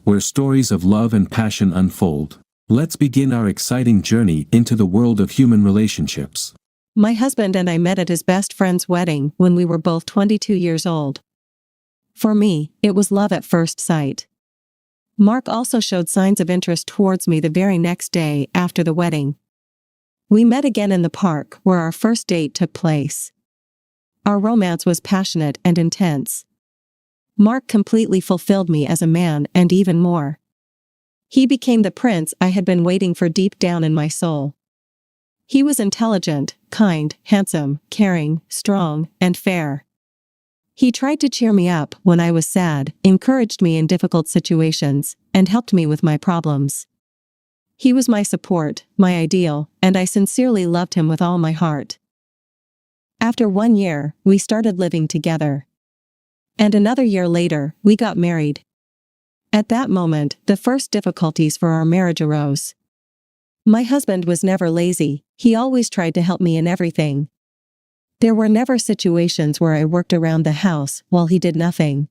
where stories of love and passion unfold. Let's begin our exciting journey into the world of human relationships. My husband and I met at his best friend's wedding when we were both 22 years old. For me, it was love at first sight. Mark also showed signs of interest towards me the very next day after the wedding. We met again in the park where our first date took place. Our romance was passionate and intense. Mark completely fulfilled me as a man and even more. He became the prince I had been waiting for deep down in my soul. He was intelligent, kind, handsome, caring, strong, and fair. He tried to cheer me up when I was sad, encouraged me in difficult situations, and helped me with my problems. He was my support, my ideal, and I sincerely loved him with all my heart. After 1 year, we started living together. And another year later, we got married. At that moment, the first difficulties for our marriage arose. My husband was never lazy, he always tried to help me in everything. There were never situations where I worked around the house while he did nothing.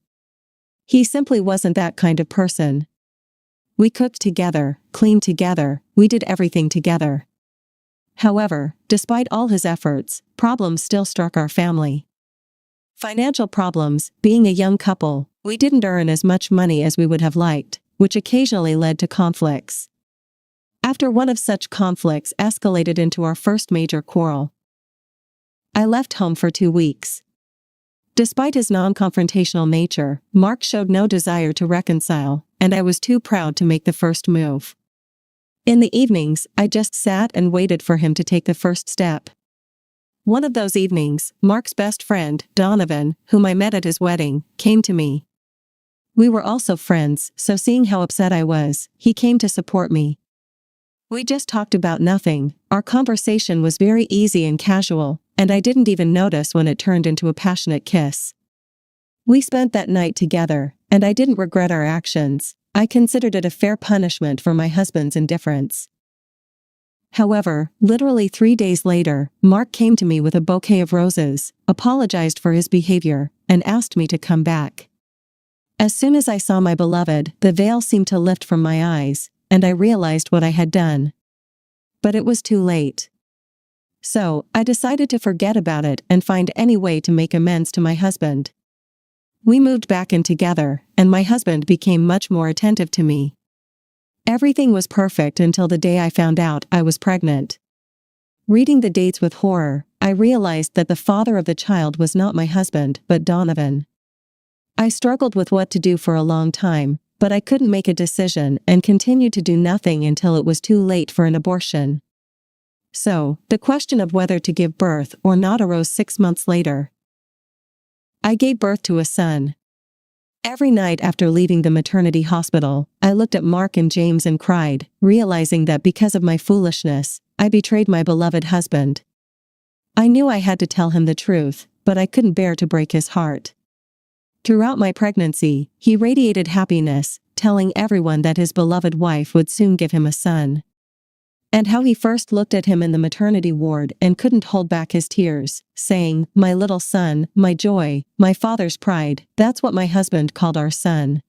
He simply wasn't that kind of person. We cooked together, cleaned together, we did everything together. However, despite all his efforts, problems still struck our family. Financial problems. Being a young couple, we didn't earn as much money as we would have liked, which occasionally led to conflicts. After one of such conflicts escalated into our first major quarrel, I left home for 2 weeks. Despite his non-confrontational nature, Mark showed no desire to reconcile, and I was too proud to make the first move. In the evenings, I just sat and waited for him to take the first step. One of those evenings, Mark's best friend, Donovan, whom I met at his wedding, came to me. We were also friends, so seeing how upset I was, he came to support me. We just talked about nothing, our conversation was very easy and casual, and I didn't even notice when it turned into a passionate kiss. We spent that night together, and I didn't regret our actions. I considered it a fair punishment for my husband's indifference. However, literally 3 days later, Mark came to me with a bouquet of roses, apologized for his behavior, and asked me to come back. As soon as I saw my beloved, the veil seemed to lift from my eyes, and I realized what I had done. But it was too late. So, I decided to forget about it and find any way to make amends to my husband. We moved back in together, and my husband became much more attentive to me. Everything was perfect until the day I found out I was pregnant. Reading the dates with horror, I realized that the father of the child was not my husband, but Donovan. I struggled with what to do for a long time, but I couldn't make a decision and continued to do nothing until it was too late for an abortion. So, the question of whether to give birth or not arose 6 months later. I gave birth to a son. Every night after leaving the maternity hospital, I looked at Mark and James and cried, realizing that because of my foolishness, I betrayed my beloved husband. I knew I had to tell him the truth, but I couldn't bear to break his heart. Throughout my pregnancy, he radiated happiness, telling everyone that his beloved wife would soon give him a son. And how he first looked at him in the maternity ward and couldn't hold back his tears, saying, "My little son, my joy, my father's pride." That's what my husband called our son.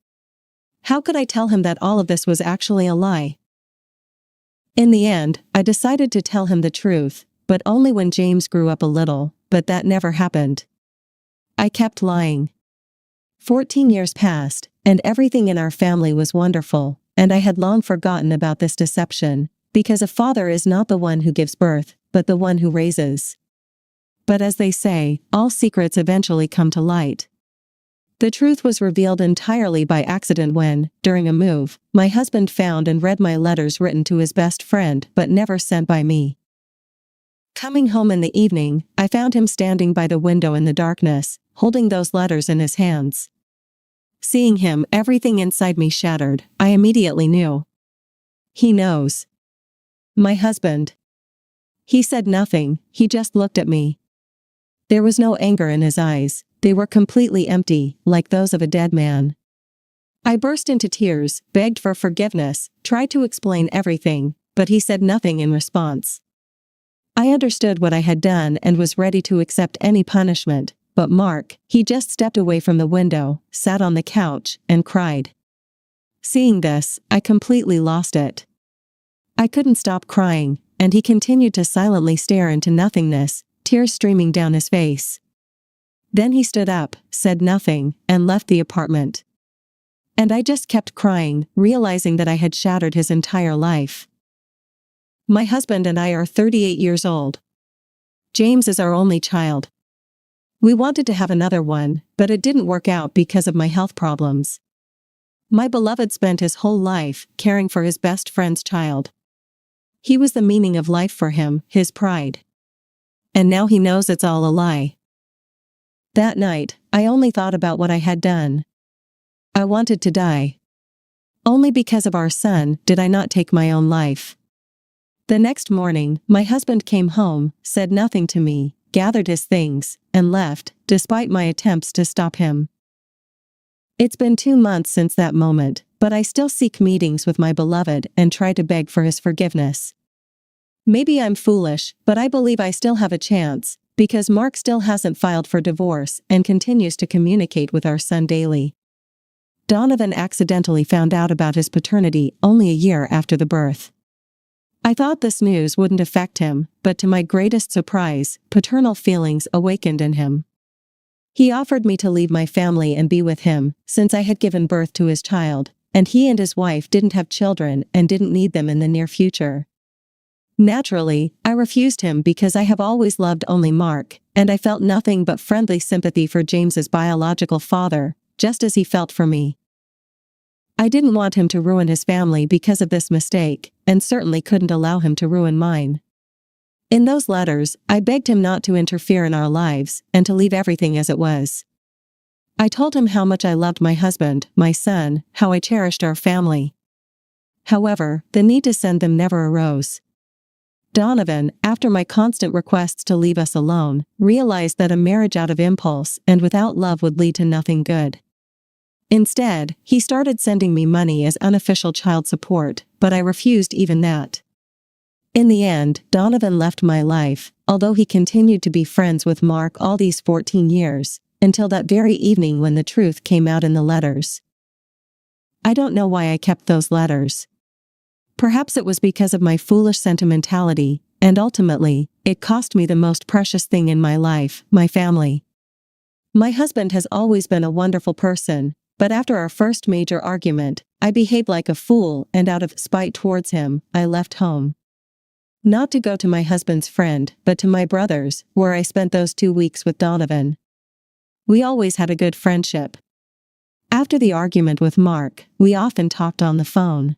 How could I tell him that all of this was actually a lie? In the end, I decided to tell him the truth, but only when James grew up a little, but that never happened. I kept lying. 14 years passed, and everything in our family was wonderful, and I had long forgotten about this deception, because a father is not the one who gives birth, but the one who raises. But as they say, all secrets eventually come to light. The truth was revealed entirely by accident when, during a move, my husband found and read my letters written to his best friend but never sent by me. Coming home in the evening, I found him standing by the window in the darkness, holding those letters in his hands. Seeing him, everything inside me shattered. I immediately knew. He knows. My husband. He said nothing, he just looked at me. There was no anger in his eyes, they were completely empty, like those of a dead man. I burst into tears, begged for forgiveness, tried to explain everything, but he said nothing in response. I understood what I had done and was ready to accept any punishment, but Mark, he just stepped away from the window, sat on the couch, and cried. Seeing this, I completely lost it. I couldn't stop crying, and he continued to silently stare into nothingness, tears streaming down his face. Then he stood up, said nothing, and left the apartment. And I just kept crying, realizing that I had shattered his entire life. My husband and I are 38 years old. James is our only child. We wanted to have another one, but it didn't work out because of my health problems. My beloved spent his whole life caring for his best friend's child. He was the meaning of life for him, his pride. And now he knows it's all a lie. That night, I only thought about what I had done. I wanted to die. Only because of our son did I not take my own life. The next morning, my husband came home, said nothing to me, gathered his things, and left, despite my attempts to stop him. It's been 2 months since that moment, but I still seek meetings with my beloved and try to beg for his forgiveness. Maybe I'm foolish, but I believe I still have a chance, because Mark still hasn't filed for divorce and continues to communicate with our son daily. Donovan accidentally found out about his paternity only a year after the birth. I thought this news wouldn't affect him, but to my greatest surprise, paternal feelings awakened in him. He offered me to leave my family and be with him, since I had given birth to his child, and he and his wife didn't have children and didn't need them in the near future. Naturally, I refused him because I have always loved only Mark, and I felt nothing but friendly sympathy for James's biological father, just as he felt for me. I didn't want him to ruin his family because of this mistake, and certainly couldn't allow him to ruin mine. In those letters, I begged him not to interfere in our lives, and to leave everything as it was. I told him how much I loved my husband, my son, how I cherished our family. However, the need to send them never arose. Donovan, after my constant requests to leave us alone, realized that a marriage out of impulse and without love would lead to nothing good. Instead, he started sending me money as unofficial child support, but I refused even that. In the end, Donovan left my life, although he continued to be friends with Mark all these 14 years, until that very evening when the truth came out in the letters. I don't know why I kept those letters. Perhaps it was because of my foolish sentimentality, and ultimately, it cost me the most precious thing in my life, my family. My husband has always been a wonderful person, but after our first major argument, I behaved like a fool and out of spite towards him, I left home. Not to go to my husband's friend, but to my brother's, where I spent those 2 weeks with Donovan. We always had a good friendship. After the argument with Mark, we often talked on the phone.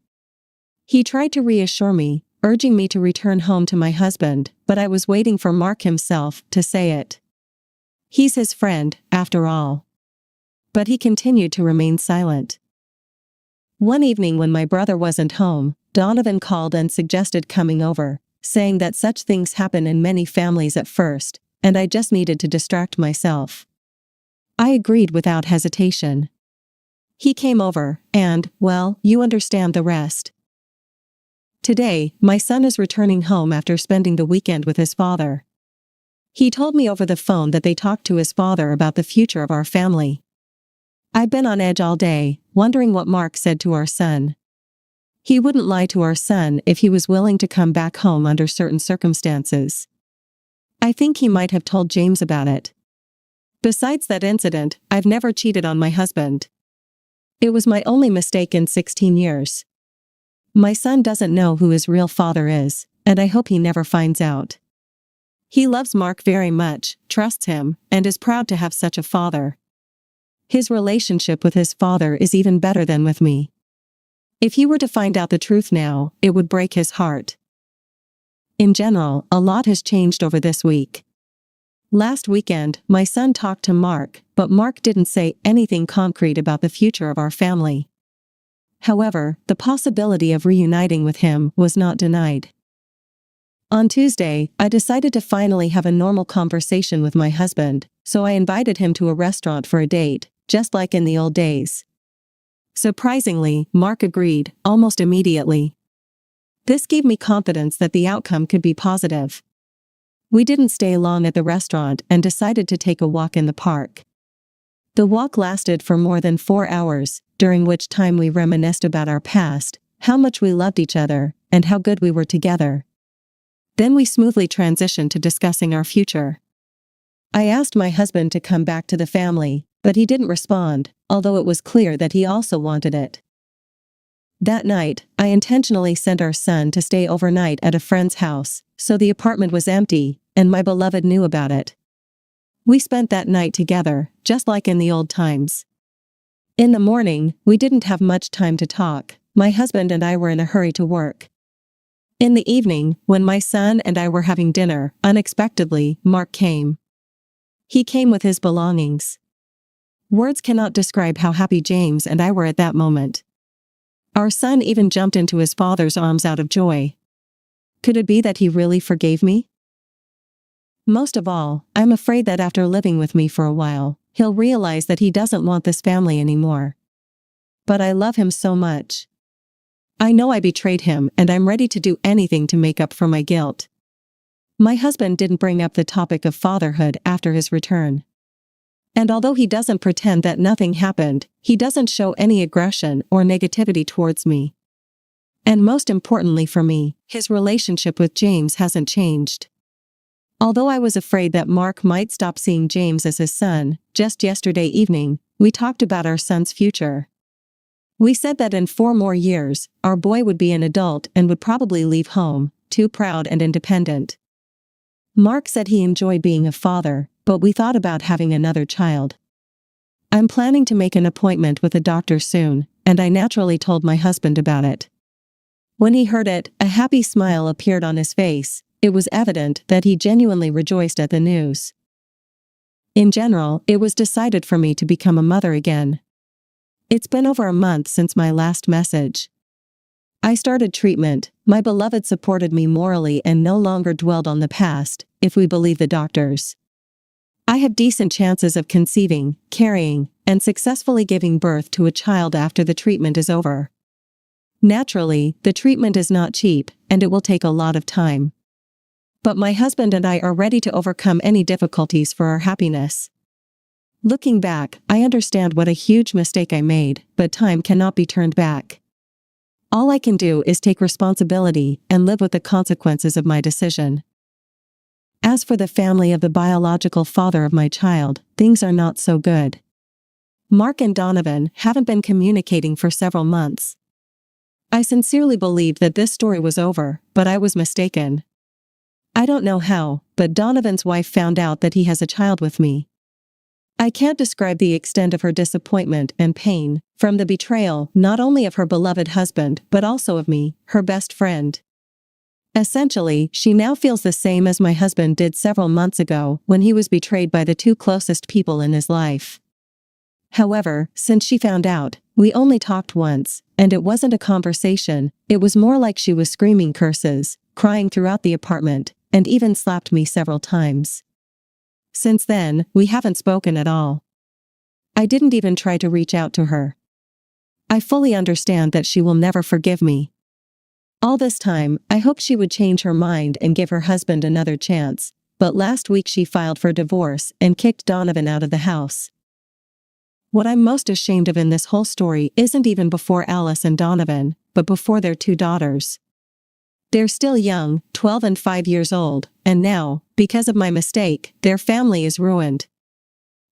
He tried to reassure me, urging me to return home to my husband, but I was waiting for Mark himself to say it. He's his friend, after all. But he continued to remain silent. One evening when my brother wasn't home, Donovan called and suggested coming over, saying that such things happen in many families at first, and I just needed to distract myself. I agreed without hesitation. He came over, and, well, you understand the rest. Today, my son is returning home after spending the weekend with his father. He told me over the phone that they talked to his father about the future of our family. I've been on edge all day, wondering what Mark said to our son. He wouldn't lie to our son if he was willing to come back home under certain circumstances. I think he might have told James about it. Besides that incident, I've never cheated on my husband. It was my only mistake in 16 years. My son doesn't know who his real father is, and I hope he never finds out. He loves Mark very much, trusts him, and is proud to have such a father. His relationship with his father is even better than with me. If he were to find out the truth now, it would break his heart. In general, a lot has changed over this week. Last weekend, my son talked to Mark, but Mark didn't say anything concrete about the future of our family. However, the possibility of reuniting with him was not denied. On Tuesday, I decided to finally have a normal conversation with my husband, so I invited him to a restaurant for a date, just like in the old days. Surprisingly, Mark agreed, almost immediately. This gave me confidence that the outcome could be positive. We didn't stay long at the restaurant and decided to take a walk in the park. The walk lasted for more than 4 hours, during which time we reminisced about our past, how much we loved each other, and how good we were together. Then we smoothly transitioned to discussing our future. I asked my husband to come back to the family, but he didn't respond, although it was clear that he also wanted it. That night, I intentionally sent our son to stay overnight at a friend's house, so the apartment was empty, and my beloved knew about it. We spent that night together, just like in the old times. In the morning, we didn't have much time to talk. My husband and I were in a hurry to work. In the evening, when my son and I were having dinner, unexpectedly, Mark came. He came with his belongings. Words cannot describe how happy James and I were at that moment. Our son even jumped into his father's arms out of joy. Could it be that he really forgave me? Most of all, I'm afraid that after living with me for a while, he'll realize that he doesn't want this family anymore. But I love him so much. I know I betrayed him, and I'm ready to do anything to make up for my guilt. My husband didn't bring up the topic of fatherhood after his return. And although he doesn't pretend that nothing happened, he doesn't show any aggression or negativity towards me. And most importantly for me, his relationship with James hasn't changed. Although I was afraid that Mark might stop seeing James as his son, just yesterday evening, we talked about our son's future. We said that in 4 more years, our boy would be an adult and would probably leave home, too proud and independent. Mark said he enjoyed being a father, but we thought about having another child. I'm planning to make an appointment with a doctor soon, and I naturally told my husband about it. When he heard it, a happy smile appeared on his face. It was evident that he genuinely rejoiced at the news. In general, it was decided for me to become a mother again. It's been over a month since my last message. I started treatment. My beloved supported me morally and no longer dwelled on the past, if we believe the doctors. I have decent chances of conceiving, carrying, and successfully giving birth to a child after the treatment is over. Naturally, the treatment is not cheap, and it will take a lot of time. But my husband and I are ready to overcome any difficulties for our happiness. Looking back, I understand what a huge mistake I made, but time cannot be turned back. All I can do is take responsibility and live with the consequences of my decision. As for the family of the biological father of my child, things are not so good. Mark and Donovan haven't been communicating for several months. I sincerely believed that this story was over, but I was mistaken. I don't know how, but Donovan's wife found out that he has a child with me. I can't describe the extent of her disappointment and pain, from the betrayal not only of her beloved husband but also of me, her best friend. Essentially, she now feels the same as my husband did several months ago when he was betrayed by the 2 closest people in his life. However, since she found out, we only talked once, and it wasn't a conversation, it was more like she was screaming curses, crying throughout the apartment, and even slapped me several times. Since then, we haven't spoken at all. I didn't even try to reach out to her. I fully understand that she will never forgive me. All this time, I hoped she would change her mind and give her husband another chance, but last week she filed for divorce and kicked Donovan out of the house. What I'm most ashamed of in this whole story isn't even before Alice and Donovan, but before their 2 daughters. They're still young, 12 and 5 years old, and now, because of my mistake, their family is ruined.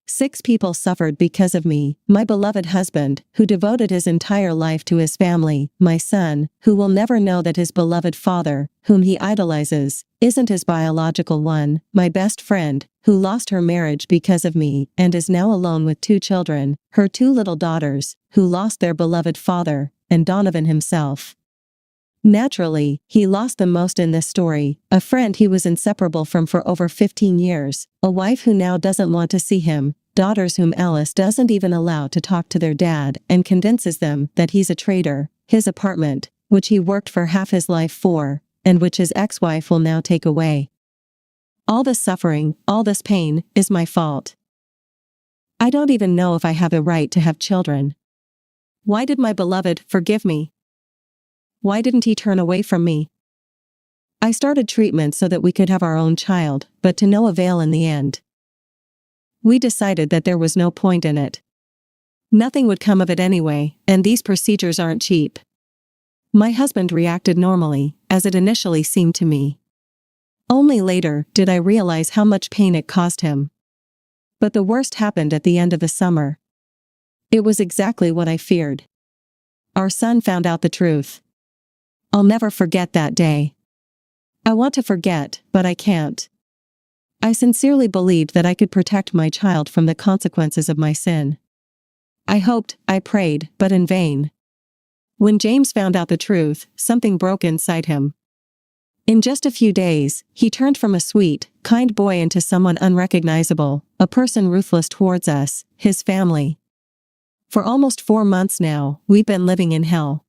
6 people suffered because of me: my beloved husband, who devoted his entire life to his family; my son, who will never know that his beloved father, whom he idolizes, isn't his biological one; my best friend, who lost her marriage because of me and is now alone with 2 children, her 2 little daughters, who lost their beloved father, and Donovan himself. Naturally, he lost the most in this story: a friend he was inseparable from for over 15 years, a wife who now doesn't want to see him, daughters whom Alice doesn't even allow to talk to their dad and convinces them that he's a traitor, his apartment, which he worked for half his life for, and which his ex-wife will now take away. All this suffering, all this pain, is my fault. I don't even know if I have a right to have children. Why did my beloved forgive me? Why didn't he turn away from me? I started treatment so that we could have our own child, but to no avail in the end. We decided that there was no point in it. Nothing would come of it anyway, and these procedures aren't cheap. My husband reacted normally, as it initially seemed to me. Only later did I realize how much pain it caused him. But the worst happened at the end of the summer. It was exactly what I feared. Our son found out the truth. I'll never forget that day. I want to forget, but I can't. I sincerely believed that I could protect my child from the consequences of my sin. I hoped, I prayed, but in vain. When James found out the truth, something broke inside him. In just a few days, he turned from a sweet, kind boy into someone unrecognizable, a person ruthless towards us, his family. For almost 4 months now, we've been living in hell.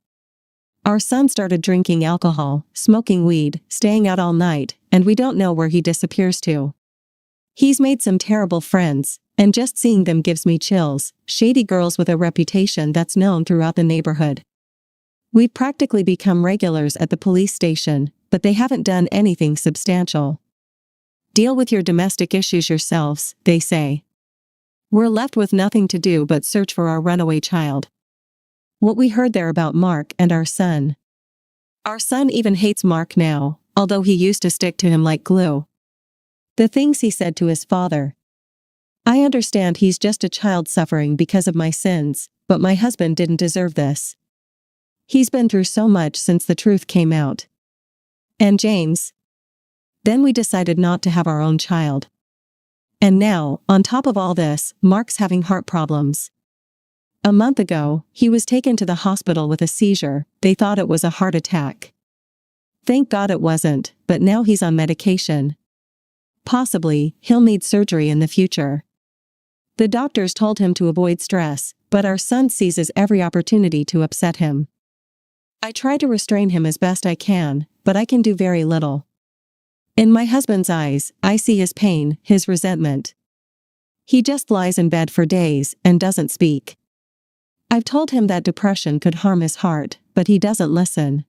Our son started drinking alcohol, smoking weed, staying out all night, and we don't know where he disappears to. He's made some terrible friends, and just seeing them gives me chills, shady girls with a reputation that's known throughout the neighborhood. We've practically become regulars at the police station, but they haven't done anything substantial. Deal with your domestic issues yourselves, they say. We're left with nothing to do but search for our runaway child. What we heard there about Mark and our son. Our son even hates Mark now, although he used to stick to him like glue. The things he said to his father. I understand he's just a child suffering because of my sins, but my husband didn't deserve this. He's been through so much since the truth came out. And James. Then we decided not to have our own child. And now, on top of all this, Mark's having heart problems. A month ago, he was taken to the hospital with a seizure. They thought it was a heart attack. Thank God it wasn't, but now he's on medication. Possibly, he'll need surgery in the future. The doctors told him to avoid stress, but our son seizes every opportunity to upset him. I try to restrain him as best I can, but I can do very little. In my husband's eyes, I see his pain, his resentment. He just lies in bed for days and doesn't speak. I've told him that depression could harm his heart, but he doesn't listen.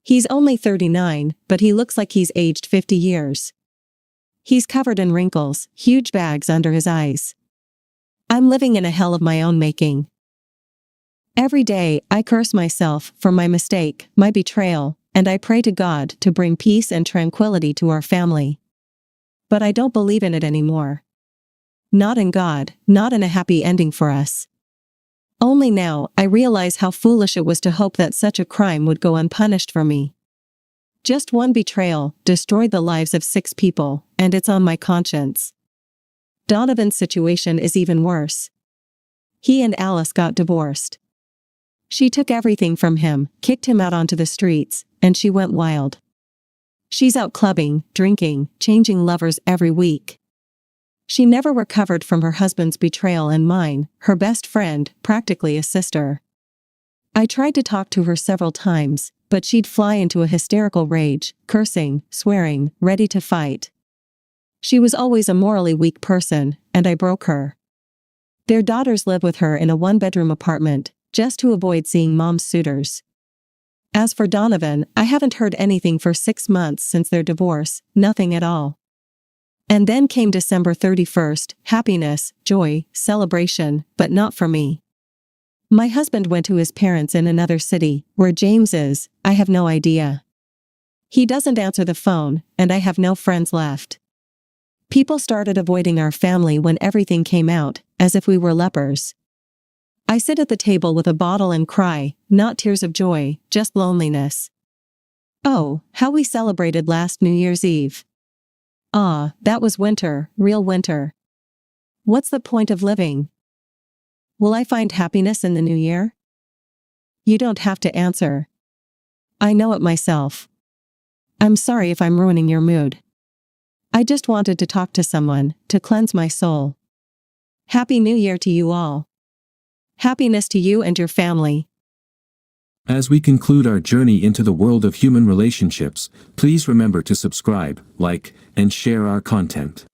He's only 39, but he looks like he's aged 50 years. He's covered in wrinkles, huge bags under his eyes. I'm living in a hell of my own making. Every day, I curse myself for my mistake, my betrayal, and I pray to God to bring peace and tranquility to our family. But I don't believe in it anymore. Not in God, not in a happy ending for us. Only now, I realize how foolish it was to hope that such a crime would go unpunished for me. Just one betrayal destroyed the lives of 6 people, and it's on my conscience. Donovan's situation is even worse. He and Alice got divorced. She took everything from him, kicked him out onto the streets, and she went wild. She's out clubbing, drinking, changing lovers every week. She never recovered from her husband's betrayal and mine, her best friend, practically a sister. I tried to talk to her several times, but she'd fly into a hysterical rage, cursing, swearing, ready to fight. She was always a morally weak person, and I broke her. Their daughters live with her in a 1-bedroom apartment, just to avoid seeing mom's suitors. As for Donovan, I haven't heard anything for 6 months since their divorce, nothing at all. And then came December 31st, happiness, joy, celebration, but not for me. My husband went to his parents in another city, where James is, I have no idea. He doesn't answer the phone, and I have no friends left. People started avoiding our family when everything came out, as if we were lepers. I sit at the table with a bottle and cry, not tears of joy, just loneliness. Oh, how we celebrated last New Year's Eve. Ah, that was winter, real winter. What's the point of living? Will I find happiness in the new year? You don't have to answer. I know it myself. I'm sorry if I'm ruining your mood. I just wanted to talk to someone, to cleanse my soul. Happy New Year to you all. Happiness to you and your family. As we conclude our journey into the world of human relationships, please remember to subscribe, like, and share our content.